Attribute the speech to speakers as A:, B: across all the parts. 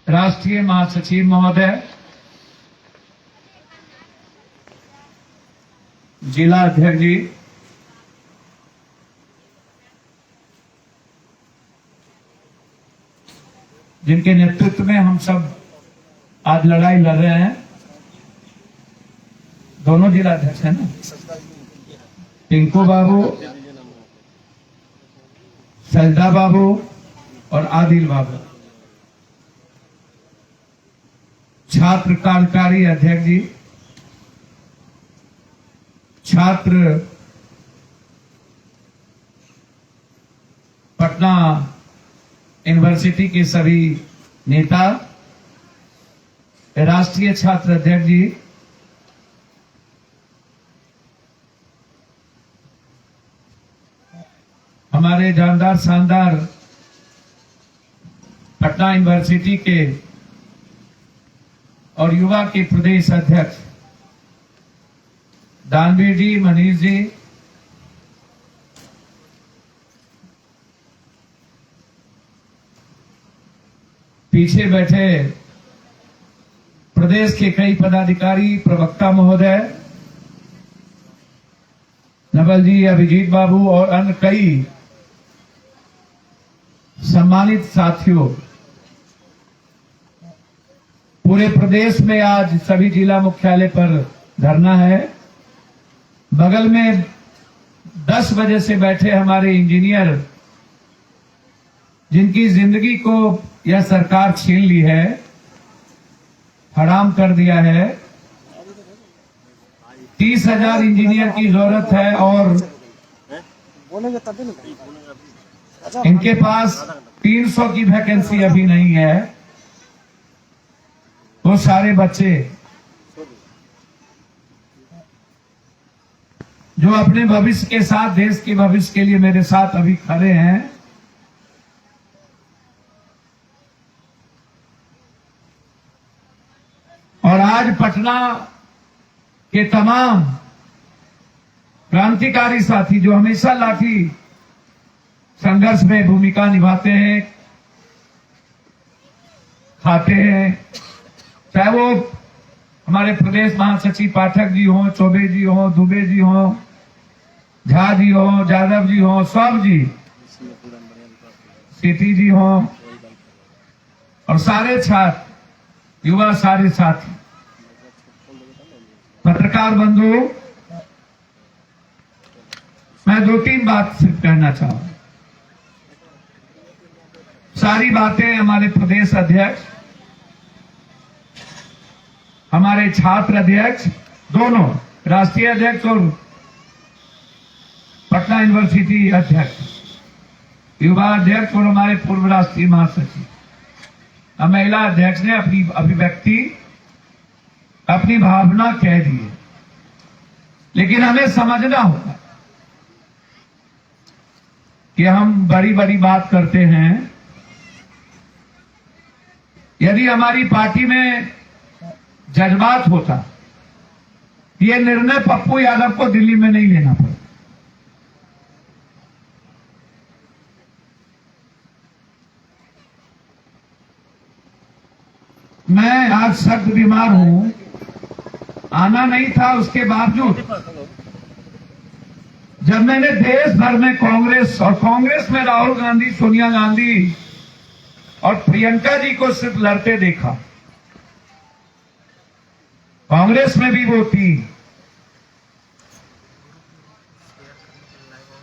A: राष्ट्रीय महासचिव महोदय, जिला अध्यक्ष जी, जिनके नेतृत्व में हम सब आज लड़ाई लड़ रहे हैं, दोनों जिला अध्यक्ष हैं ना, टिंकू बाबू, सजदा बाबू और आदिल बाबू, छात्र कार्यकारी अध्यक्ष जी, छात्र पटना यूनिवर्सिटी के सभी नेता, राष्ट्रीय छात्र अध्यक्ष जी, हमारे जानदार शानदार पटना यूनिवर्सिटी के और युवा के प्रदेश अध्यक्ष दानवीर जी, मनीष जी, पीछे बैठे प्रदेश के कई पदाधिकारी, प्रवक्ता महोदय, नवल जी, अभिजीत बाबू और अन्य कई सम्मानित साथियों, पूरे प्रदेश में आज सभी जिला मुख्यालय पर धरना है। बगल में 10 बजे से बैठे हमारे इंजीनियर, जिनकी जिंदगी को यह सरकार छीन ली है, हराम कर दिया है। 30,000 इंजीनियर की जरूरत है और इनके पास 300 की वैकेंसी अभी नहीं है। वो सारे बच्चे जो अपने भविष्य के साथ, देश के भविष्य के लिए मेरे साथ अभी खड़े हैं, और आज पटना के तमाम क्रांतिकारी साथी जो हमेशा लाठी संघर्ष में भूमिका निभाते हैं, खाते हैं, चाहे वो हमारे प्रदेश महासचिव पाठक जी हों, चौबे जी हों, दुबे जी हों, झा जी हों, जादव जी हों, सब जी, सीटी जी हों, और सारे छात्र, युवा, सारे साथी, पत्रकार बंधु, मैं 2-3 बात सिर्फ कहना चाहूंगा। सारी बातें हमारे प्रदेश अध्यक्ष, हमारे छात्र अध्यक्ष, दोनों राष्ट्रीय अध्यक्ष और पटना यूनिवर्सिटी अध्यक्ष, युवा अध्यक्ष और हमारे पूर्व राष्ट्रीय महासचिव, महिला अध्यक्ष ने अपनी अभिव्यक्ति, अपनी भावना कह दी है। लेकिन हमें समझना होगा कि हम बड़ी बड़ी बात करते हैं। यदि हमारी पार्टी में जज्बात होता, ये निर्णय पप्पू यादव को दिल्ली में नहीं लेना पड़ा। मैं आज सख्त बीमार हूं, आना नहीं था, उसके बावजूद जब मैंने देश भर में कांग्रेस और कांग्रेस में राहुल गांधी, सोनिया गांधी और प्रियंका जी को सिर्फ लड़ते देखा, कांग्रेस में भी वो थी,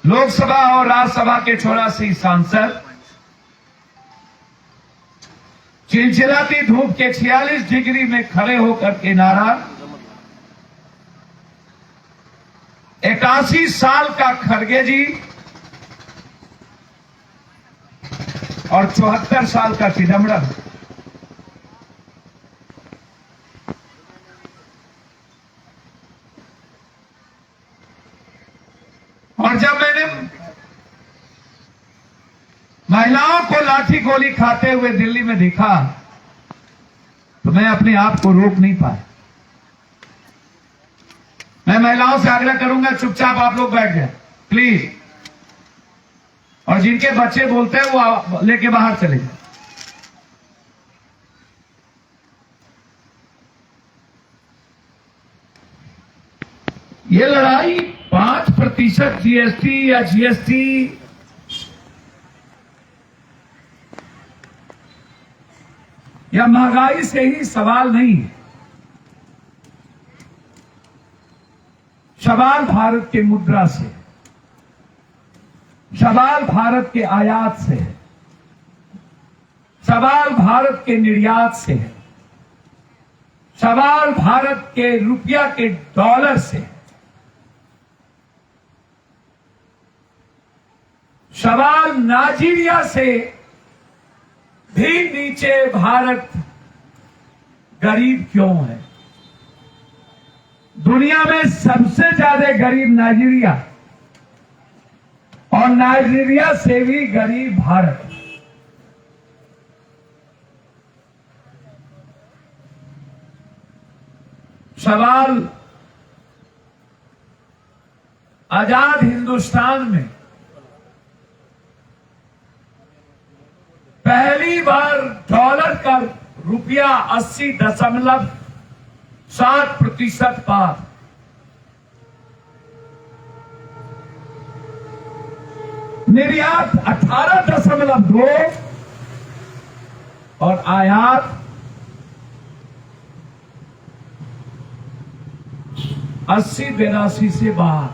A: लोकसभा और राज्यसभा के 84 सांसद, चिलचिलाती धूप के 46 डिग्री में खड़े होकर के नारा, 81 साल का खड़गे जी और 74 साल का चिदम्बरम, और जब मैंने महिलाओं को लाठी गोली खाते हुए दिल्ली में देखा तो मैं अपने आप को रोक नहीं पाया। मैं महिलाओं से आग्रह करूंगा, चुपचाप आप लोग बैठ जाए प्लीज, और जिनके बच्चे बोलते हैं वो लेके बाहर चले जाए। ये लड़ाई 5% जीएसटी या जीएसटी या महंगाई से ही सवाल नहीं है। सवाल भारत के मुद्रा से, सवाल भारत के आयात से है, सवाल भारत के निर्यात से है, सवाल भारत के रुपया के डॉलर से है, सवाल नाइजीरिया से भी नीचे भारत गरीब क्यों है। दुनिया में सबसे ज्यादा गरीब नाइजीरिया और नाइजीरिया से भी गरीब भारत। सवाल आजाद हिंदुस्तान में पहली बार डॉलर का रुपया 80.7% पार। निर्यात 18.2 और आयात 80-82 से बाहर।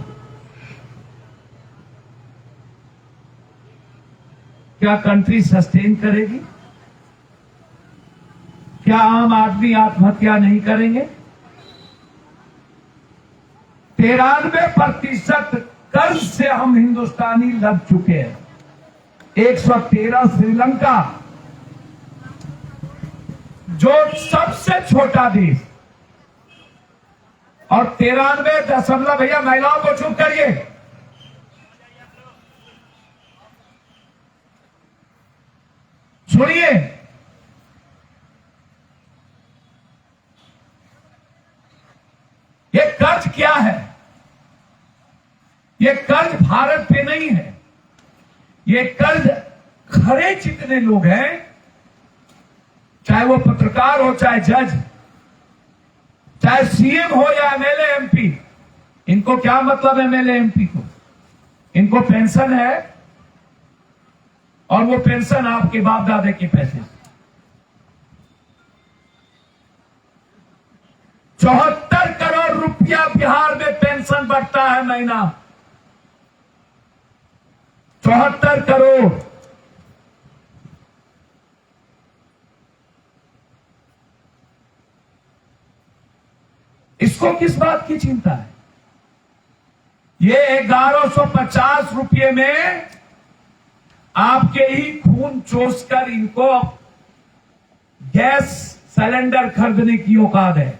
A: क्या कंट्री सस्टेन करेगी? क्या आम आदमी आत्महत्या नहीं करेंगे? 93% कर्ज से हम हिंदुस्तानी लग चुके हैं। 113 श्रीलंका, जो सबसे छोटा देश, और 93 भैया महिलाओं को चुप करिए, सुनिए, ये कर्ज क्या है? ये कर्ज भारत पे नहीं है। ये कर्ज खरे जितने लोग हैं, चाहे वो पत्रकार हो, चाहे जज, चाहे सीएम हो या एमएलए एमपी, इनको क्या मतलब एमएलए एमपी को? इनको पेंशन है और वो पेंशन आपके बाप दादे के पैसे। 74 करोड़ रुपया बिहार में पेंशन बढ़ता है महीना। 74 करोड़। इसको किस बात की चिंता है? ये 1150 रुपये में आपके ही खून चूसकर इनको गैस सिलेंडर खरीदने की औकात है।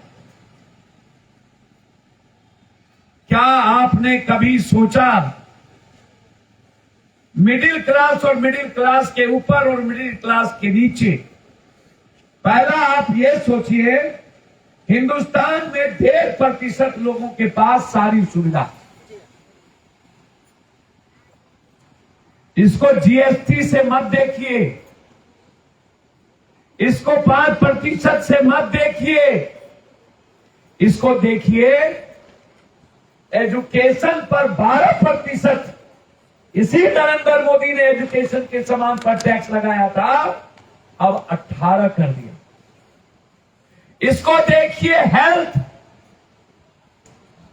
A: क्या आपने कभी सोचा मिडिल क्लास और मिडिल क्लास के ऊपर और मिडिल क्लास के नीचे? पहला आप ये सोचिए, हिंदुस्तान में 1.5% लोगों के पास सारी सुविधा। इसको जीएसटी से मत देखिए, इसको 5% से मत देखिए, इसको देखिए एजुकेशन पर 12%। इसी नरेंद्र मोदी ने एजुकेशन के सामान पर टैक्स लगाया था, अब 18 कर दिया। इसको देखिए हेल्थ,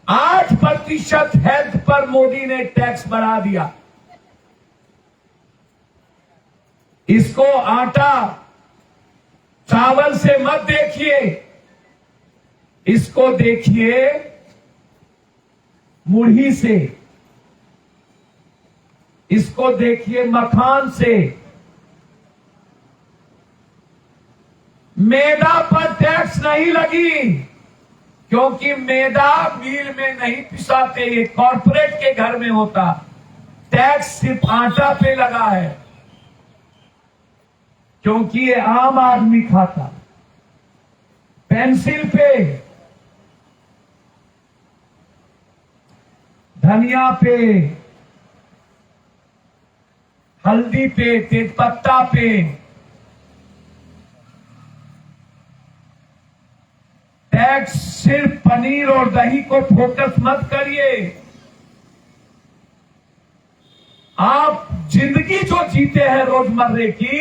A: 8% हेल्थ पर मोदी ने टैक्स बढ़ा दिया। इसको आटा चावल से मत देखिए, इसको देखिए मुर्गी से, इसको देखिए मखान से। मैदा पर टैक्स नहीं लगी, क्योंकि मैदा मिल में नहीं पिसाते, ये कॉर्पोरेट के घर में होता। टैक्स सिर्फ आटा पे लगा है, क्योंकि ये आम आदमी खाता। पेंसिल पे, धनिया पे, हल्दी पे, तेजपत्ता पे टैक्स सिर्फ पनीर और दही को फोकस मत करिए। आप जिंदगी जो जीते हैं रोजमर्रे की,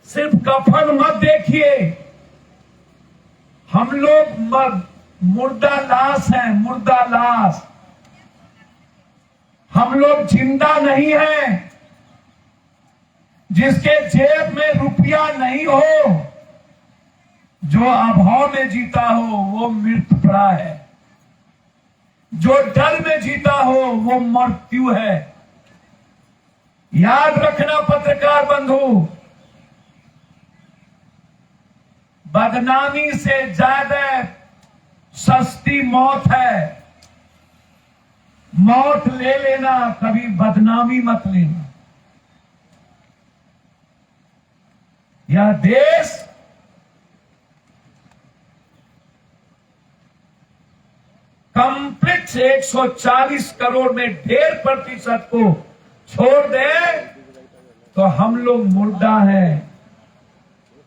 A: सिर्फ कफन मत देखिए। हम लोग मुर्दा लाश हैं, मुर्दा लाश। हम लोग जिंदा नहीं हैं। जिसके जेब में रुपया नहीं हो, जो अभाव में जीता हो वो मृत प्राय है। जो डर में जीता हो वो मृत्यु है। याद रखना पत्रकार बंधु, बदनामी से ज्यादा सस्ती मौत है। मौत ले लेना, कभी बदनामी मत लेना। यह देश कंप्लीट 140 करोड़ में 1.5% को छोड़ दे तो हम लोग मुर्दा हैं।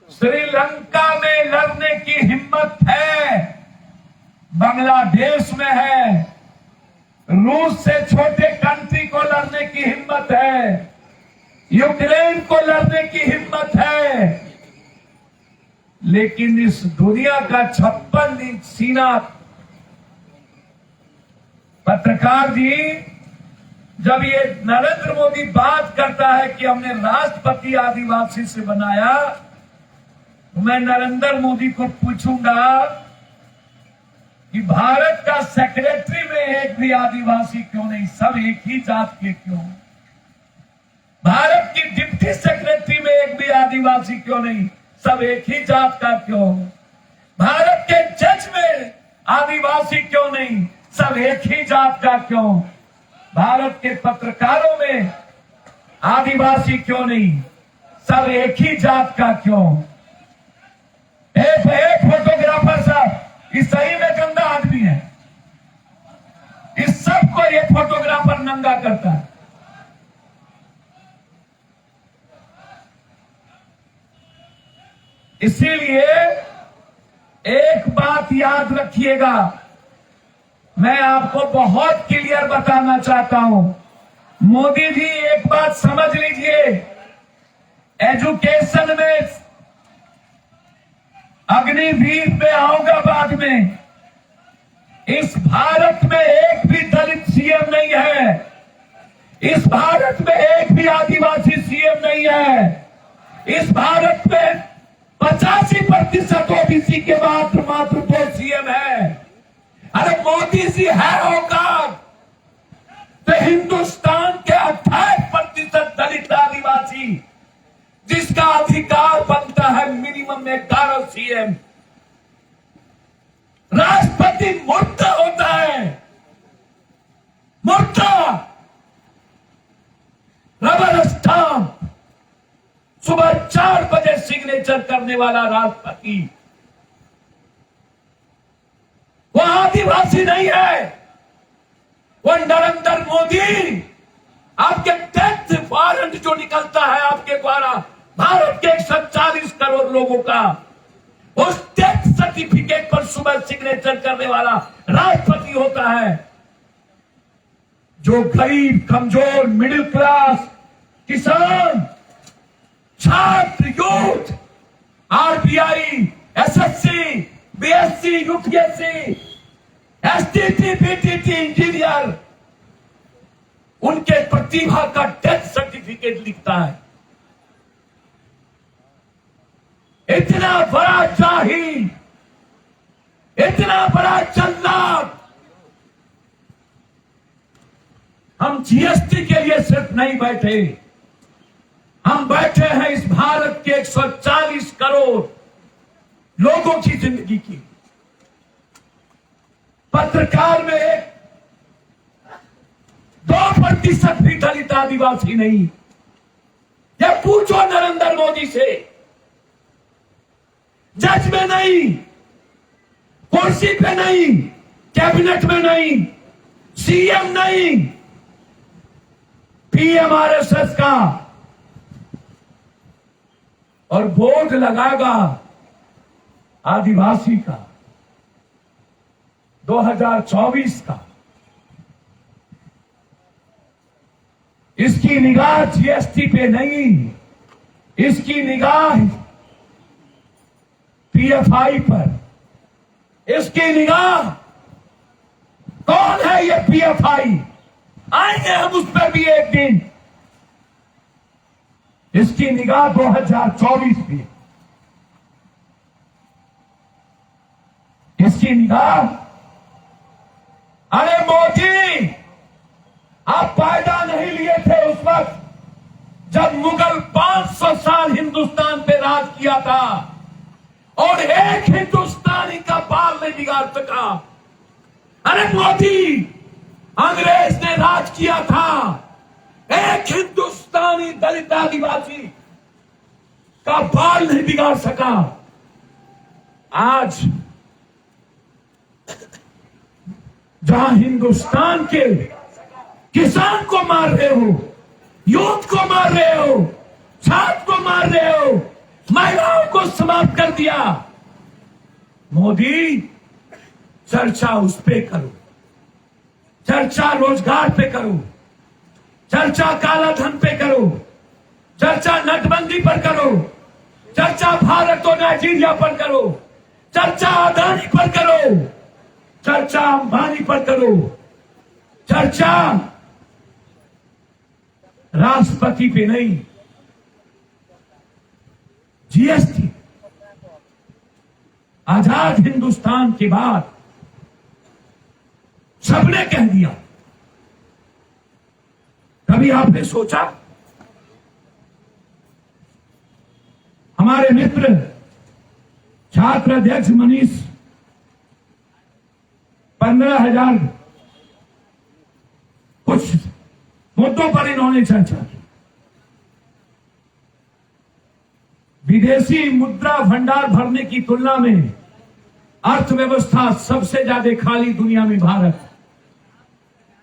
A: श्रीलंका में लड़ने की हिम्मत है, बांग्लादेश में है, रूस से छोटे कंट्री को लड़ने की हिम्मत है, यूक्रेन को लड़ने की हिम्मत है। लेकिन इस दुनिया का 56 इंच सीना, पत्रकार जी, जब ये नरेंद्र मोदी बात करता है कि हमने राष्ट्रपति आदिवासी से बनाया, तो मैं नरेंद्र मोदी को पूछूंगा कि भारत का सेक्रेटरी में एक भी आदिवासी क्यों नहीं? सब एक ही जात के क्यों? भारत की डिप्टी सेक्रेटरी में एक भी आदिवासी क्यों नहीं? सब एक ही जात का क्यों? भारत के जज में आदिवासी क्यों नहीं? सब एक ही जात का क्यों? भारत के पत्रकारों में आदिवासी क्यों नहीं? सब एक ही जात का क्यों? एक फोटोग्राफर साहब, इस सही में गंदा आदमी है। इस सब को ये फोटोग्राफर नंगा करता है। इसीलिए एक बात याद रखिएगा, मैं आपको बहुत क्लियर बताना चाहता हूं। मोदी जी एक बात समझ लीजिए, एजुकेशन में अग्निवीर पे आऊंगा बाद में। इस भारत में एक भी दलित सीएम नहीं है। इस भारत में एक भी आदिवासी सीएम नहीं है। इस भारत में 85% ओबीसी के मात्र 2 सीएम है। अरे मोदी जी है औकात तो हिंदुस्तान के 28% दलित आदिवासी, जिसका अधिकार बनता है मिनिमम 11 सीएम। राष्ट्रपति मुर्दा होता है, मुर्दा, रबर स्टाम्प, सुबह 4 बजे सिग्नेचर करने वाला राष्ट्रपति। वह आदिवासी नहीं है, वह नरेंद्र मोदी। आपके डेथ वारंट जो निकलता है आपके द्वारा भारत के 140 करोड़ लोगों का, उस डेथ सर्टिफिकेट पर सुबह सिग्नेचर करने वाला राष्ट्रपति होता है। जो गरीब, कमजोर, मिडिल क्लास, किसान, छात्र, youth, RBI, SSC, BSc, UPSC, STT, BTT, engineer, उनके प्रतिभा का डेथ सर्टिफिकेट लिखता है। इतना बड़ा जाहिल, इतना बड़ा जल्लाद। हम जीएसटी के लिए सिर्फ नहीं बैठे, हम बैठे हैं इस भारत के 140 करोड़ लोगों की जिंदगी की। पत्रकार में 2% भी दलित आदिवासी नहीं। यह पूछो नरेंद्र मोदी से। जज में नहीं, कुर्सी पे नहीं, कैबिनेट में नहीं, सीएम नहीं, पीएमआरएसएस का, और बोर्ड लगाएगा आदिवासी का, 2024 का, इसकी निगाह जीएसटी पे नहीं, इसकी निगाह पीएफआई पर, इसकी निगाह कौन है ये पीएफआई, आएंगे हम उस पर भी एक दिन। इसकी निगाह 2024 पे, इसकी निगाह, अरे मोदी आप पैदा नहीं लिए थे उस वक्त जब मुगल 500 साल हिंदुस्तान पे राज किया था और एक हिंदुस्तानी का बाल नहीं बिगाड़ सका। अरे मोदी, अंग्रेज ने राज किया था, एक हिंदुस्तानी दलित आदिवासी का बाल नहीं बिगाड़ सका। आज जहां हिंदुस्तान के किसान को मार रहे हो, यूथ को मार रहे हो, छात्र को मार रहे हो, महिलाओं को समाप्त कर दिया, मोदी चर्चा उस पे करो, चर्चा रोजगार पे करो, चर्चा काला धन पे करो, चर्चा नोटबंदी पर करो, चर्चा भारत और नाइजीरिया पर करो, चर्चा अदानी पर करो, चर्चा अंबानी पर करो, चर्चा राष्ट्रपति पे नहीं। जीएसटी आजाद हिंदुस्तान के बाद सबने कह दिया। कभी आपने सोचा हमारे मित्र छात्र अध्यक्ष मनीष 15,000 कुछ मुद्दों पर इन्होंने चर्चा की। विदेशी मुद्रा भंडार भरने की तुलना में अर्थव्यवस्था सबसे ज्यादा खाली दुनिया में भारत।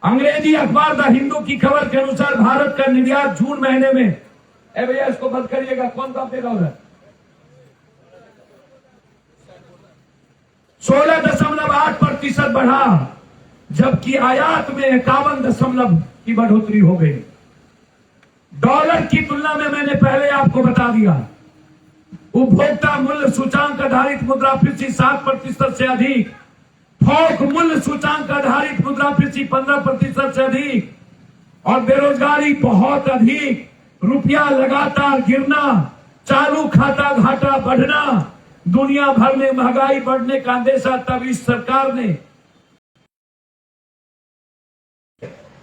A: अंग्रेजी अखबार द हिंदू की खबर के अनुसार भारत का निर्यात जून महीने में, भैया इसको बंद करिएगा, कौन कब देगा उधर, 16.8% बढ़ा, जबकि आयात में 51 की बढ़ोतरी हो गई। डॉलर की तुलना में मैंने पहले आपको बता दिया, उपभोक्ता मूल्य सूचांक आधारित मुद्रास्फीति 7% से अधिक, थोक मूल्य सूचांक आधारित मुद्रास्फीति 15% से अधिक, और बेरोजगारी बहुत अधिक, रुपया लगातार गिरना, चालू खाता घाटा बढ़ना, दुनिया भर में महंगाई बढ़ने का अंदेशा, तब इस सरकार ने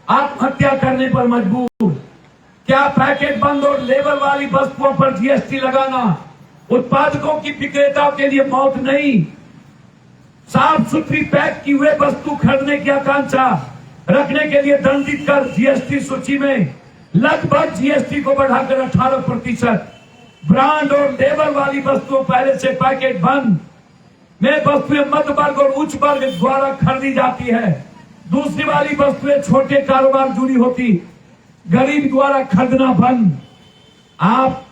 A: आत्महत्या करने पर मजबूर। क्या पैकेट बंद और लेबल वाली वस्तुओं पर जीएसटी लगाना उत्पादकों की विक्रेताओं के लिए मौत नहीं? साफ सुथरी पैक की हुए वस्तु खरीदने की आकांक्षा रखने के लिए दंडित कर जीएसटी सूची में लगभग जीएसटी को बढ़ाकर 18%। ब्रांड और लेबल वाली वस्तुओं पहले से पैकेट बंद में वस्तुएं मध्य वर्ग और उच्च वर्ग द्वारा खरीदी जाती है। दूसरी वाली वस्तुएं छोटे कारोबार जुड़ी होती, गरीब द्वारा खरीदना बंद। आप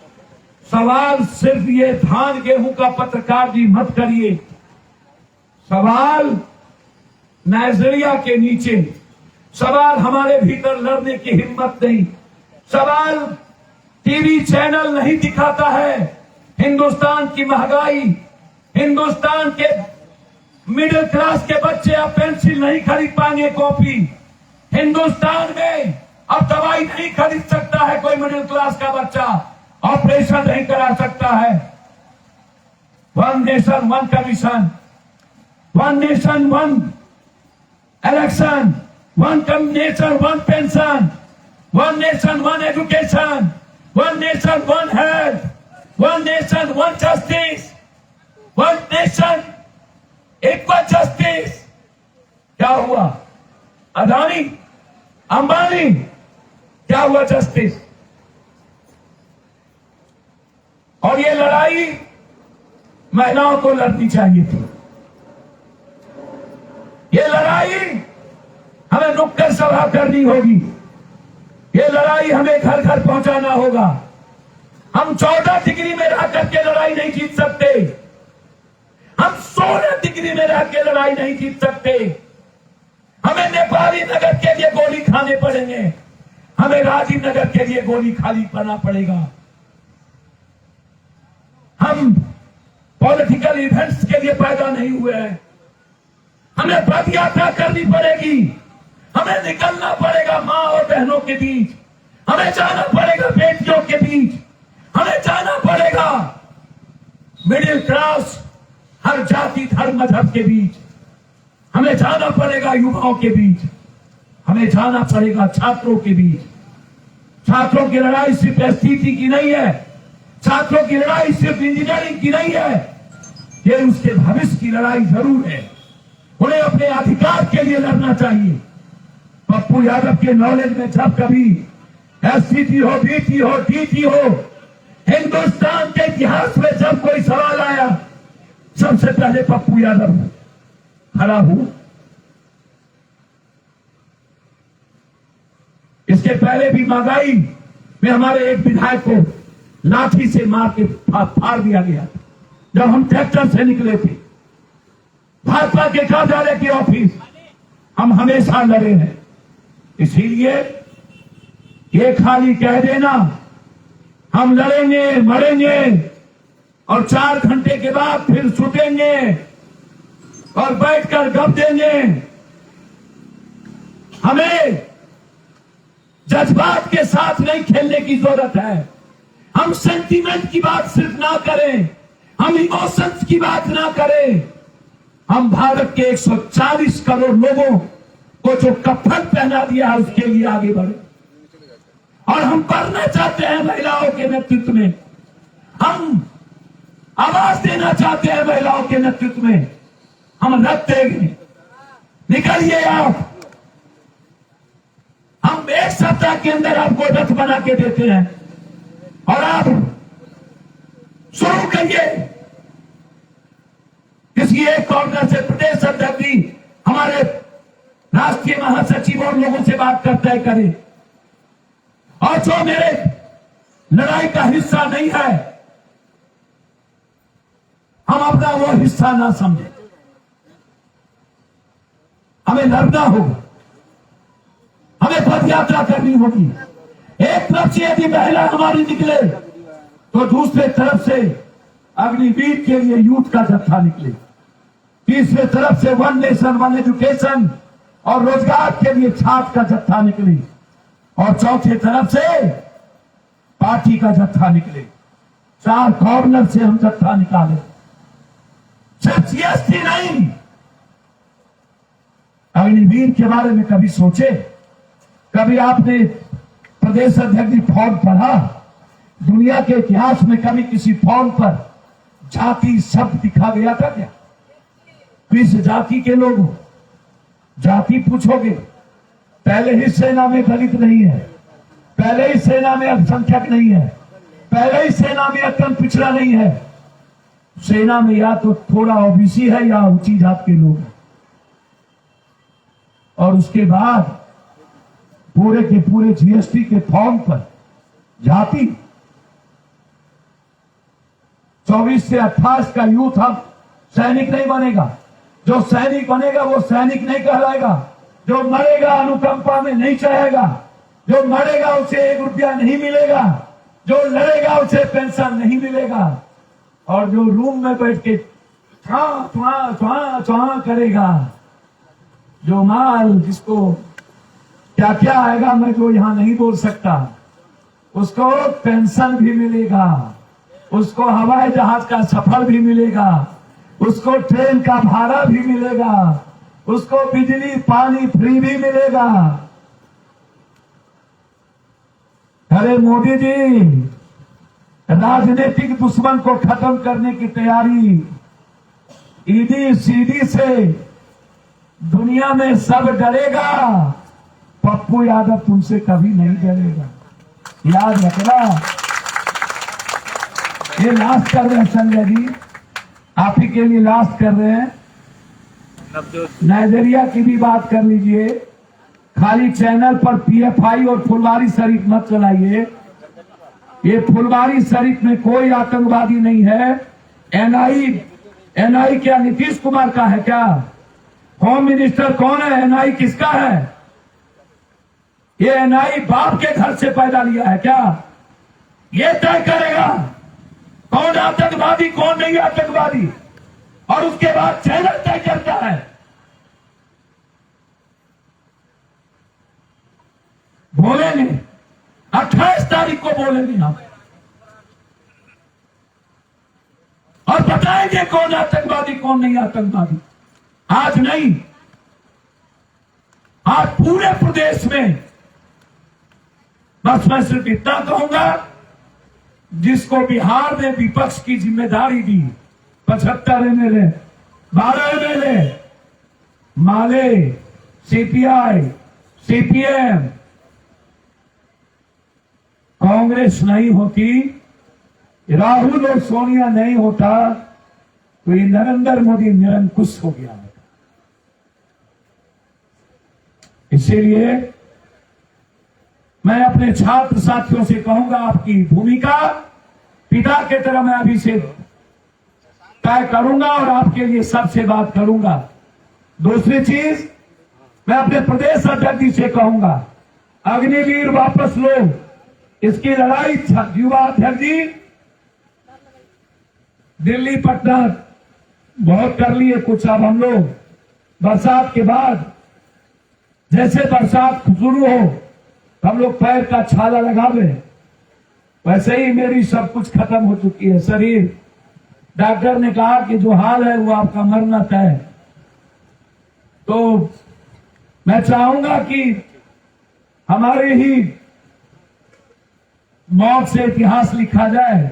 A: सवाल सिर्फ ये धान गेहूं का पत्रकार जी मत करिए, सवाल नाइजीरिया के नीचे, सवाल हमारे भीतर लड़ने की हिम्मत नहीं, सवाल टीवी चैनल नहीं दिखाता है हिंदुस्तान की महंगाई, हिंदुस्तान के मिडिल क्लास के बच्चे अब पेंसिल नहीं खरीद पाएंगे, कॉपी, हिंदुस्तान में अब दवाई नहीं खरीद सकता है कोई मिडिल क्लास का बच्चा, ऑपरेशन नहीं करा सकता है। One nation one commission, one nation one election, one nation one pension, one nation one education, one nation one health, one nation one justice, one nation equal justice. क्या हुआ? अदानी, अंबानी, क्या हुआ जस्टिस? और ये लड़ाई महिलाओं को लड़नी चाहिए थी। ये लड़ाई हमें नुक्कड़ सभा करनी होगी, ये लड़ाई हमें घर घर पहुंचाना होगा। हम 14 डिग्री में रह करके लड़ाई नहीं जीत सकते, कश्मीरी में रह के लड़ाई नहीं जीत सकते। हमें नेपाली नगर के लिए गोली खाने पड़ेंगे, हमें राजीव नगर के लिए गोली खाली करना पड़ेगा। हम पॉलिटिकल इवेंट्स के लिए पैदा नहीं हुए हैं। हमें पद यात्रा करनी पड़ेगी, हमें निकलना पड़ेगा मां और बहनों के बीच, हमें जाना पड़ेगा बेटियों के बीच, हमें जाना पड़ेगा मिडिल क्लास हर जाति धर्म मजहब के बीच, हमें जाना पड़ेगा युवाओं के बीच, हमें जाना पड़ेगा छात्रों के बीच। छात्रों की लड़ाई सिर्फ एसटीटी की नहीं है, छात्रों की लड़ाई सिर्फ इंजीनियरिंग की नहीं है, ये उसके भविष्य की लड़ाई जरूर है। उन्हें अपने अधिकार के लिए लड़ना चाहिए। पप्पू यादव के नॉलेज में जब कभी एसटीटी हो, बीटी हो, टीटी हो, हिंदुस्तान के इतिहास में जब कोई सवाल आया, सबसे पहले पप्पू यादव खड़ा हूं। इसके पहले भी महंगाई में हमारे एक विधायक को लाठी से मार के फाड़ दिया गया जब हम ट्रैक्टर से निकले थे। भाजपा के कार्यालय के ऑफिस हम हमेशा लड़े हैं। इसीलिए ये खाली कह देना हम लड़ेंगे मरेंगे और 4 घंटे के बाद फिर छूटेंगे और बैठकर गप देंगे, हमें जज्बात के साथ नहीं खेलने की जरूरत है। हम सेंटीमेंट की बात सिर्फ ना करें, हम इमोशंस की बात ना करें। हम भारत के 140 करोड़ लोगों को जो कफन पहना दिया है उसके लिए आगे बढ़े और हम बढ़ना चाहते हैं महिलाओं के नेतृत्व में, हम आवाज देना चाहते हैं महिलाओं के नेतृत्व में। हम रथ देंगे, निकलिए आप। हम 1 सप्ताह के अंदर आपको रथ बना के देते हैं और आप शुरू करिए। किसी एक कॉर्नर से प्रदेश अध्यक्ष भी हमारे राष्ट्रीय महासचिव और लोगों से बात करता है करें, और जो मेरे लड़ाई का हिस्सा नहीं है हम अपना वो हिस्सा ना समझें। हमें लड़ना होगा, हमें पद यात्रा करनी होगी। एक तरफ से यदि महिला हमारी निकले तो दूसरे तरफ से अग्निवीर के लिए यूथ का जत्था निकले, तीसरे तरफ से 1 नेशन 1 एजुकेशन और रोजगार के लिए छात्र का जत्था निकली, और चौथे तरफ से पार्टी का जत्था निकले। 4 कॉर्नर से हम जत्था निकाले, सिर्फ जीएसटी नहीं। अग्निवीर के बारे में कभी सोचे? कभी आपने प्रदेश अध्यक्ष जी फॉर्म पढ़ा? दुनिया के इतिहास में कभी किसी फॉर्म पर जाति शब्द लिखा गया था क्या? किस जाति के लोग हो? जाति पूछोगे, पहले ही सेना में दलित नहीं है, पहले ही सेना में अल्पसंख्यक नहीं है, पहले ही सेना में अत्यंत पिछड़ा नहीं है। सेना में या तो थोड़ा ओबीसी है या ऊंची जात के लोग हैं, और उसके बाद पूरे के पूरे जीएसटी के फॉर्म पर जाति। 24 से 28 का यूथ अब सैनिक नहीं बनेगा। जो सैनिक बनेगा वो सैनिक नहीं कहलाएगा। जो मरेगा अनुकंपा में नहीं चाहेगा, जो मरेगा उसे 1 रुपया नहीं मिलेगा, जो लड़ेगा उसे पेंशन नहीं मिलेगा, और जो रूम में बैठ के चुहा करेगा, जो माल जिसको क्या क्या आएगा मैं जो यहां नहीं बोल सकता, उसको पेंशन भी मिलेगा, उसको हवाई जहाज का सफर भी मिलेगा, उसको ट्रेन का भाड़ा भी मिलेगा, उसको बिजली पानी फ्री भी मिलेगा। अरे मोदी जी, राजनीतिक दुश्मन को खत्म करने की तैयारी, ईडी सीडी से दुनिया में सब डरेगा, पप्पू यादव तुमसे कभी नहीं डरेगा, याद रखना। ये लास्ट कर रहे हैं संजय जी, आप ही के लिए लास्ट कर रहे हैं। नाइजीरिया की भी बात कर लीजिए। खाली चैनल पर पीएफआई और फुलवारी शरीफ मत चलाइए। ये फुलवारी शरीफ में कोई आतंकवादी नहीं है। एनआई एनआई क्या नीतीश कुमार का है क्या? होम मिनिस्टर कौन है? एनआई किसका है? ये एनआई बाप के घर से पैदा लिया है क्या? ये तय करेगा कौन आतंकवादी कौन नहीं आतंकवादी, और उसके बाद चैनल तय करता है। बोलेंगे 28 तारीख को बोलेंगे हम, और बताएंगे कौन आतंकवादी कौन नहीं आतंकवादी। आज नहीं, आज पूरे प्रदेश में। बस मैं सिर्फ इतना कहूंगा, जिसको बिहार ने विपक्ष की जिम्मेदारी दी, 75 एमएलए, 12 एमएलए, माले, सीपीआई, सीपीएम, कांग्रेस नहीं होती, राहुल और सोनिया नहीं होता, तो ये नरेंद्र मोदी निरंकुश हो गया होता। इसीलिए मैं अपने छात्र साथियों से कहूंगा, आपकी भूमिका पिता के तरह मैं अभी से तय करूंगा और आपके लिए सबसे बात करूंगा। दूसरी चीज, मैं अपने प्रदेश अध्यक्ष जी से कहूंगा, अग्निवीर वापस लो। इसकी लड़ाई युवा अध्यक्ष जी दिल्ली पटना बहुत कर लिए कुछ। अब हम लोग बरसात के बाद, जैसे बरसात शुरू हो हम लोग पैर का छाला लगावे, वैसे ही मेरी सब कुछ खत्म हो चुकी है शरीर। डॉक्टर ने कहा कि जो हाल है वो आपका मरना तय। तो मैं चाहूंगा कि हमारे ही मौत से इतिहास लिखा जाए।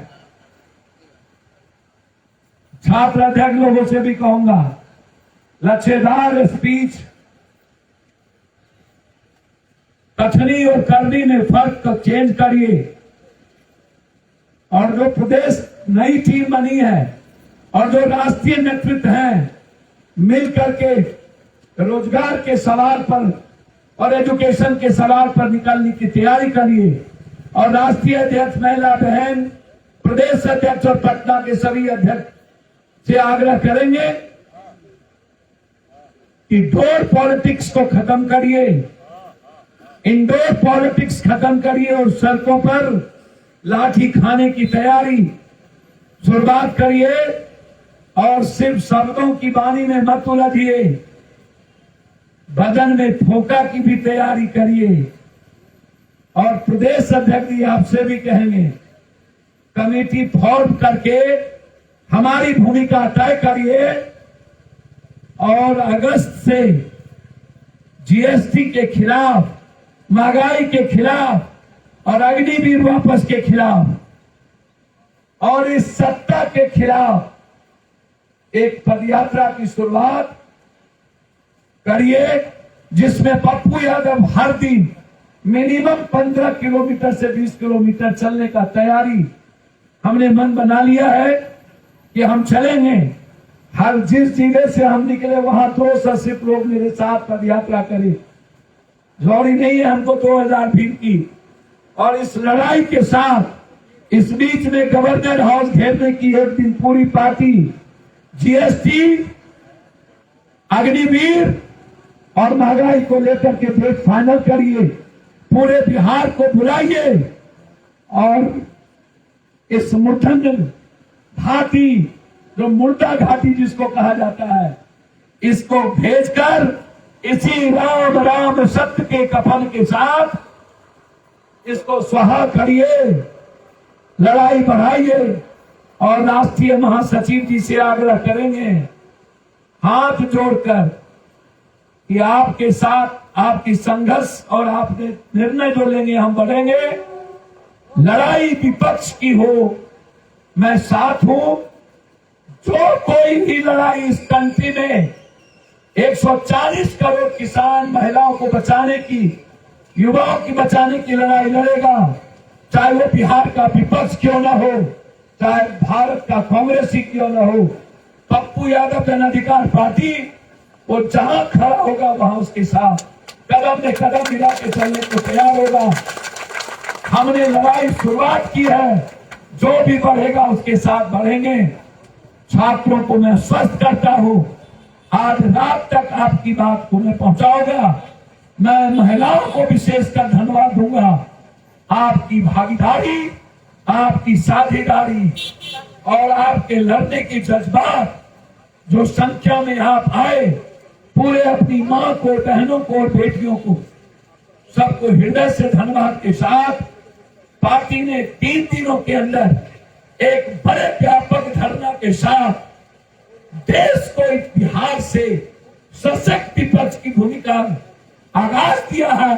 A: छात्र अध्यक्ष लोगों से भी कहूंगा, लच्छेदार स्पीच, कथनी और करनी में फर्क को चेंज करिए। और जो प्रदेश नई टीम बनी है और जो राष्ट्रीय नेतृत्व है, मिल करके रोजगार के सवाल पर और एजुकेशन के सवाल पर निकलने की तैयारी करिए। और राष्ट्रीय अध्यक्ष महिला बहन, प्रदेश अध्यक्ष और पटना के सभी अध्यक्ष से आग्रह करेंगे कि डोर पॉलिटिक्स को खत्म करिए, इंडोर पॉलिटिक्स खत्म करिए और सड़कों पर लाठी खाने की तैयारी शुरुआत करिए। और सिर्फ शब्दों की वाणी में मत उलझिए, बदन में फोका की भी तैयारी करिए। और प्रदेश अध्यक्ष जी आपसे भी कहेंगे, कमेटी फॉर्म करके हमारी भूमिका तय करिए और अगस्त से जीएसटी के खिलाफ, महंगाई के खिलाफ और अग्निवीर वापस के खिलाफ और इस सत्ता के खिलाफ एक पदयात्रा की शुरुआत करिए, जिसमें पप्पू यादव हर दिन मिनिमम 15 किलोमीटर से 20 किलोमीटर चलने का तैयारी हमने मन बना लिया है कि हम चलेंगे। हर जिस जिले से हम निकले वहां 200 सिर्फ लोग मेरे साथ पदयात्रा करें। जरूरी नहीं है हमको 2000 भीड़ की। और इस लड़ाई के साथ इस बीच में गवर्नर हाउस घेरने की एक दिन पूरी पार्टी, जीएसटी, अग्निवीर और महंगाई को लेकर के डेट फाइनल करिए, पूरे बिहार को बुलाइए और इस मुठन घाटी, जो मुर्दा घाटी जिसको कहा जाता है, इसको भेजकर इसी राम राम सत्य के कफन के साथ इसको स्वाहा करिए, लड़ाई बढ़ाइए। और राष्ट्रीय महासचिव जी से आग्रह करेंगे हाथ जोड़कर कि आपके साथ आपकी संघर्ष और आपने निर्णय जो लेंगे हम बढ़ेंगे। लड़ाई विपक्ष की हो, मैं साथ हूं। जो कोई भी लड़ाई इस कंट्री में 140 करोड़ किसान महिलाओं को बचाने की, युवाओं की बचाने की लड़ाई लड़ेगा, चाहे वो बिहार का विपक्ष क्यों ना हो, चाहे भारत का कांग्रेस ही क्यों ना हो, पप्पू यादव जन अधिकार पार्टी वो जहां खड़ा होगा वहां उसके साथ कदम में कदम मिला के चलने को तैयार होगा। हमने लड़ाई शुरुआत की है, जो भी बढ़ेगा उसके साथ बढ़ेंगे। छात्रों को मैं स्वस्थ करता हूं। आज रात तक आपकी बात को मैं पहुंचाऊंगा। मैं महिलाओं को विशेषकर धन्यवाद दूंगा। आपकी भागीदारी, आपकी साझेदारी और आपके लड़ने के जज्बात, जो संख्या में आप आए, पूरे अपनी मां को, बहनों को और बेटियों को, सबको हृदय से धन्यवाद के साथ पार्टी ने 3 दिनों के अंदर एक बड़े व्यापक धरना के साथ देश को बिहार से सशक्त विपक्ष की भूमिका आगाज किया है।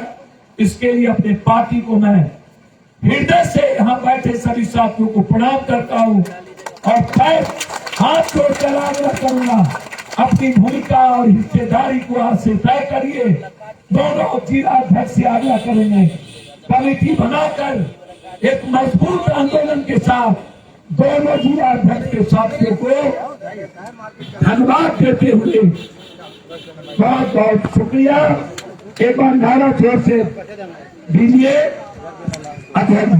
A: इसके लिए अपने पार्टी को मैं हृदय से यहाँ बैठे सभी साथियों को प्रणाम करता हूँ और मैं हाथ जोड़कर आग्रह करूंगा, अपनी भूमिका और हिस्सेदारी को आज से तय करिए। दोनों जिला अध्यक्ष से आग्रह करेंगे कमेटी बनाकर एक मजबूत आंदोलन के साथ दोनों जिला अध्यक्ष के साथियों को धन्यवाद देते हुए बहुत बहुत शुक्रिया। एक बार नारा जोर से दीजिए अध्यक्ष।